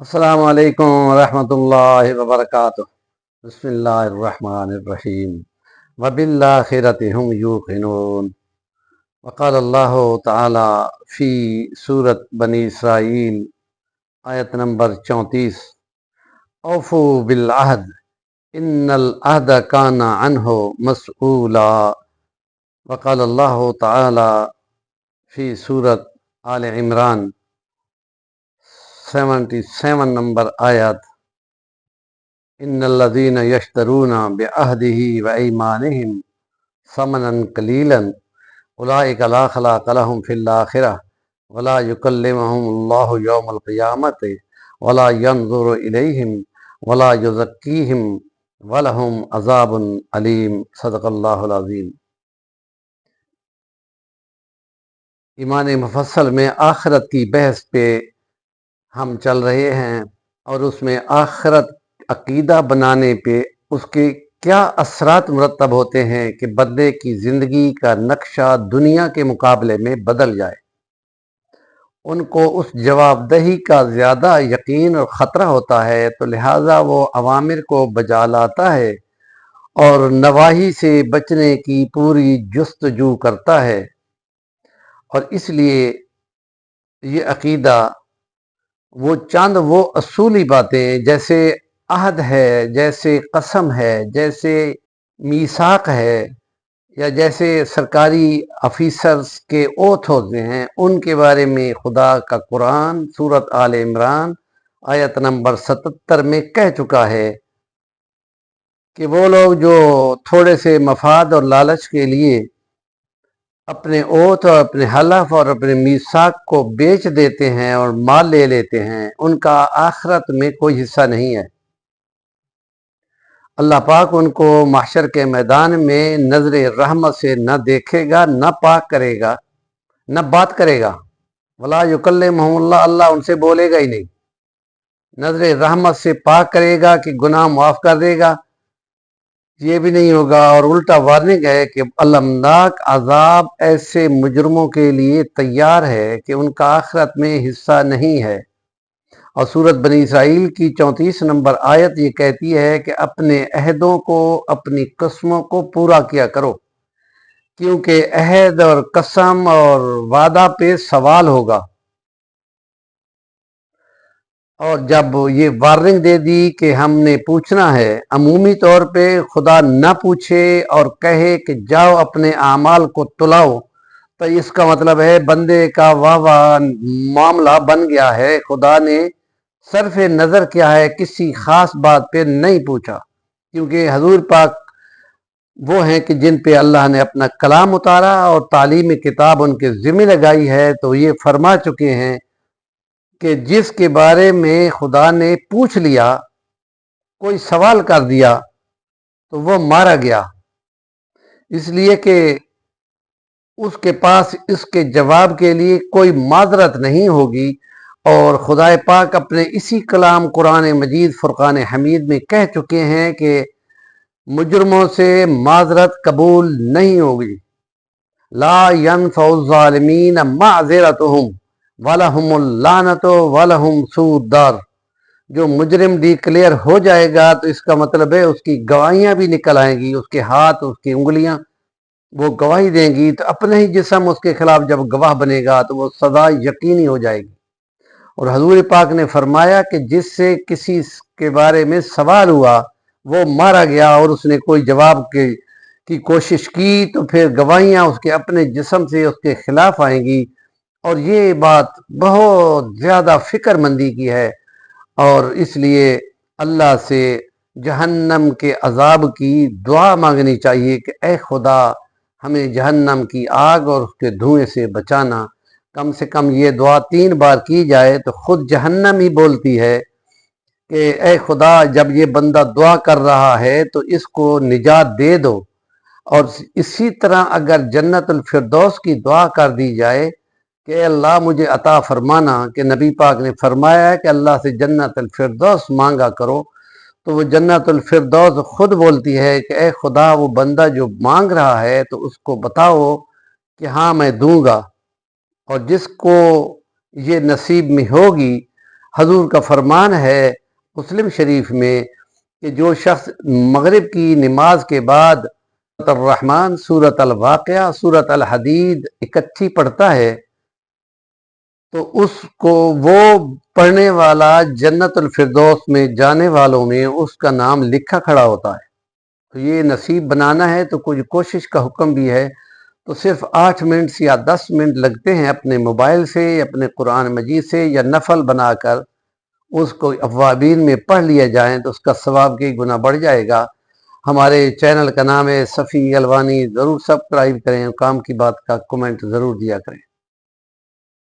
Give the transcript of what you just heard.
السلام علیکم ورحمۃ اللہ وبرکاتہ۔ بسم اللہ الرحمن الرحیم وبالآخرۃ هم یوقنون۔ وقال اللہ تعالی فی سورۃ بنی اسرائیل آیت نمبر 34، اوفو بالعہد ان العہد کان عنہ مسئولا۔ وقال اللہ تعالی فی سورۃ آل عمران 77 نمبر آیت، ان الذین یشترون بعہدہ وایمانہم ثمنا قلیلا اولئک لا خلاق لهم فی الآخرہ ولا یکلمہم اللہ یوم القیامۃ ولا ینظر الیہم ولا یزکیہم ولہم عذاب علیم۔ صدق اللہ العظیم۔ ایمان مفصل میں آخرت کی بحث پہ ہم چل رہے ہیں، اور اس میں آخرت عقیدہ بنانے پہ اس کے کیا اثرات مرتب ہوتے ہیں کہ بندے کی زندگی کا نقشہ دنیا کے مقابلے میں بدل جائے۔ ان کو اس جواب دہی کا زیادہ یقین اور خطرہ ہوتا ہے، تو لہٰذا وہ اوامر کو بجا لاتا ہے اور نواہی سے بچنے کی پوری جستجو کرتا ہے۔ اور اس لیے یہ عقیدہ وہ اصولی باتیں جیسے عہد ہے، جیسے قسم ہے، جیسے میثاق ہے، یا جیسے سرکاری آفیسرز کے اوتھ ہوتے ہیں، ان کے بارے میں خدا کا قرآن سورۃ آل عمران آیت نمبر 77 میں کہہ چکا ہے کہ وہ لوگ جو تھوڑے سے مفاد اور لالچ کے لیے اپنے اوتھ اور اپنے حلف اور اپنے میثاق کو بیچ دیتے ہیں اور مال لے لیتے ہیں، ان کا آخرت میں کوئی حصہ نہیں ہے۔ اللہ پاک ان کو محشر کے میدان میں نظر رحمت سے نہ دیکھے گا، نہ پاک کرے گا، نہ بات کرے گا۔ ولا یکلمہم اللہ، اللہ ان سے بولے گا ہی نہیں۔ نظر رحمت سے پاک کرے گا کہ گناہ معاف کر دے گا، یہ بھی نہیں ہوگا، اور الٹا وارننگ ہے کہ المناک عذاب ایسے مجرموں کے لیے تیار ہے کہ ان کا آخرت میں حصہ نہیں ہے۔ اور سورۃ بنی اسرائیل کی 34 نمبر آیت یہ کہتی ہے کہ اپنے عہدوں کو، اپنی قسموں کو پورا کیا کرو، کیونکہ عہد اور قسم اور وعدہ پہ سوال ہوگا۔ اور جب یہ وارننگ دے دی کہ ہم نے پوچھنا ہے، عمومی طور پہ خدا نہ پوچھے اور کہے کہ جاؤ اپنے اعمال کو تلاؤ، تو اس کا مطلب ہے بندے کا واہ واہ معاملہ بن گیا ہے۔ خدا نے صرف نظر کیا ہے، کسی خاص بات پہ نہیں پوچھا، کیونکہ حضور پاک وہ ہیں کہ جن پہ اللہ نے اپنا کلام اتارا اور تعلیم کتاب ان کے ذمہ لگائی ہے، تو یہ فرما چکے ہیں کہ جس کے بارے میں خدا نے پوچھ لیا، کوئی سوال کر دیا، تو وہ مارا گیا، اس لیے کہ اس کے پاس اس کے جواب کے لیے کوئی معذرت نہیں ہوگی۔ اور خدا پاک اپنے اسی کلام قرآن مجید فرقان حمید میں کہہ چکے ہیں کہ مجرموں سے معذرت قبول نہیں ہوگی۔ لا ينفع الظالمین معذرتهم وَلَهُمُ اللَّعْنَةُ وَلَهُمْ سُوءُ الدَّارِ۔ جو مجرم ڈیکلیئر ہو جائے گا تو اس کا مطلب ہے اس کی گواہیاں بھی نکل آئیں گی، اس کے ہاتھ، اس کی انگلیاں وہ گواہی دیں گی، تو اپنے ہی جسم اس کے خلاف جب گواہ بنے گا تو وہ سزا یقینی ہو جائے گی۔ اور حضور پاک نے فرمایا کہ جس سے کسی کے بارے میں سوال ہوا وہ مارا گیا، اور اس نے کوئی جواب کی کوشش کی، تو پھر گواہیاں اس کے اپنے جسم سے اس کے خلاف آئیں گی۔ اور یہ بات بہت زیادہ فکر مندی کی ہے، اور اس لیے اللہ سے جہنم کے عذاب کی دعا مانگنی چاہیے کہ اے خدا ہمیں جہنم کی آگ اور اس کے دھوئیں سے بچانا۔ کم سے کم یہ دعا 3 بار کی جائے تو خود جہنم ہی بولتی ہے کہ اے خدا جب یہ بندہ دعا کر رہا ہے تو اس کو نجات دے دو۔ اور اسی طرح اگر جنت الفردوس کی دعا کر دی جائے کہ اے اللہ مجھے عطا فرمانا، کہ نبی پاک نے فرمایا ہے کہ اللہ سے جنت الفردوس مانگا کرو، تو وہ جنت الفردوس خود بولتی ہے کہ اے خدا وہ بندہ جو مانگ رہا ہے تو اس کو بتاؤ کہ ہاں میں دوں گا۔ اور جس کو یہ نصیب میں ہوگی، حضور کا فرمان ہے مسلم شریف میں کہ جو شخص مغرب کی نماز کے بعد سورۃ الرحمن، سورۃ الواقعہ، سورۃ الحدید اکٹھی پڑھتا ہے تو اس کو وہ پڑھنے والا جنت الفردوس میں جانے والوں میں اس کا نام لکھا کھڑا ہوتا ہے۔ تو یہ نصیب بنانا ہے تو کچھ کوشش کا حکم بھی ہے، تو صرف 8 منٹ یا 10 منٹ لگتے ہیں اپنے موبائل سے، اپنے قرآن مجید سے یا نفل بنا کر اس کو اوابین میں پڑھ لیا جائیں تو اس کا ثواب کئی گنا بڑھ جائے گا۔ ہمارے چینل کا نام ہے صفی الوانی، ضرور سبسکرائب کریں، کام کی بات کا کمنٹ ضرور دیا کریں۔